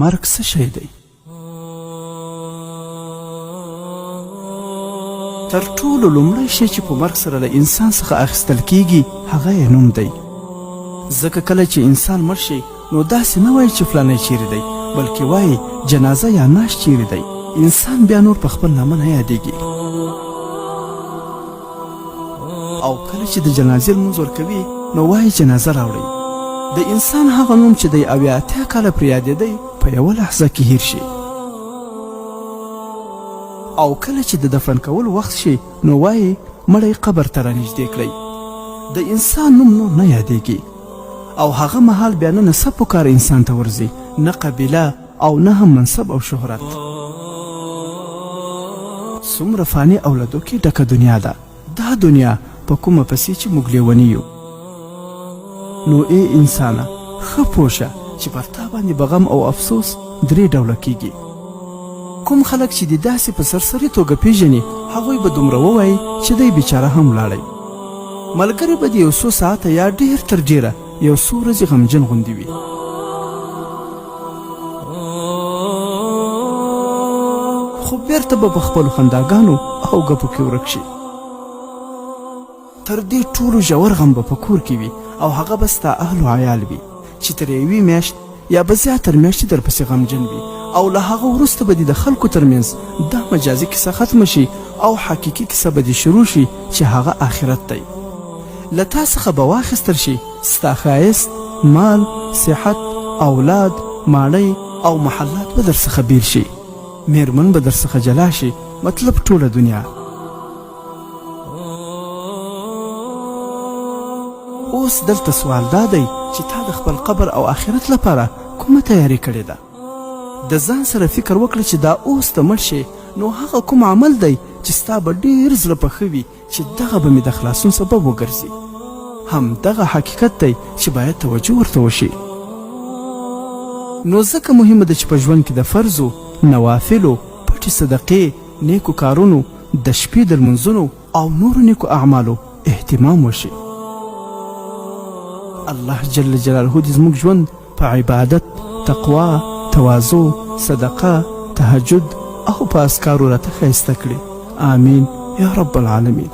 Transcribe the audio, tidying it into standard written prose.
مرګ څه شی دی؟ تر ټولو لومړی شی چې په مرګ سره له انسان څخه اخیستل کیږي هغه یې نوم دی. ځکه کله چې انسان مړ شي نو داسې نه وایي چې فلانی چیرې دی، بلکې وایي جنازه یا ناش چیرې دی. انسان بیا نور په خپل نامه نه یادېږي. او کله چې د جنازې لمونځ ورکوي نو وایي جنازه راوړئ. د انسان هغه نوم چې دی 80 کاله پرې یادېدی په یوه لحظه کې هیر شي. او کله چې د دفن کولو وخت شي نو وایي مړی قبر ته رانږدې کړئ. د انسان نوم نور نه یادېږي. او هغه مهال بیا نه نسب پکار انسان ته ورځي، نه قبیله او نه هم منصب او شهرت. څومره فاني او له دوکې ډکه دنیا ده. دا دنیا په کومه پسې چې موږ لیوني یو. نو ای انسانه ښه پوه شه چې پر تا باندې به غم او افسوس 3 ډوله کیږي. کوم خلک چې د داسې په سرسري توګه پیژني هغوی به دومره ووایي چې دی بیچاره هم لاړی. ملګری به د یو څو ساعته یا ډېر تر ډېره یو څو ورځې غمجن غوندې وي. خو بیرته به په خپلو خنداګانو او ګپو کې ورک شي. تر دې ټولو ژور غم به په کور کې وي او هغه به ستا اهل و عیال وي چې تر یوې میاشت یا به زیاتر میاشتې درپسې غمجن وي. او له هغه وروسته به د خلکو ترمنځ دا مجازي کیسه ختمه شي او حقیقي کیسه به دې شروع شي چې هغه آخرت دی. له تا څخه به واخیستل شي ستا ښایست، مال، صحت، اولاد، ماڼۍ او محلات به در څخه بیل شي. میرمن به در څخه جلا شي، مطلب ټوله دنیا. اوس دلته سوال دا دی چې تا د خپل قبر او آخرت لپاره کومه تیاری کړې ده؟ د ځان سره فکر وکړه چې دا اوس ته مړ شې نو هغه کوم عمل دی چې ستا به ډېر زړه پخه وي چې دغه به مې د خلاصون سبب وګرځي. همدغه حقیقت دی چې باید توجه ورته وشي. نو ځکه مهمه ده چې په ژوند کې د فرضو، نوافلو، پټې صدقې، نیکو کارونو، د شپې د لمونځونو او نورو نیکو اعمالو اهتمام وشي. الله جل جلاله دې زموږ ژوند په عبادت، تقوا، تواضع، صدقه، تهجد او په اذکارو راته ښایسته کړي. آمین یا رب العالمین.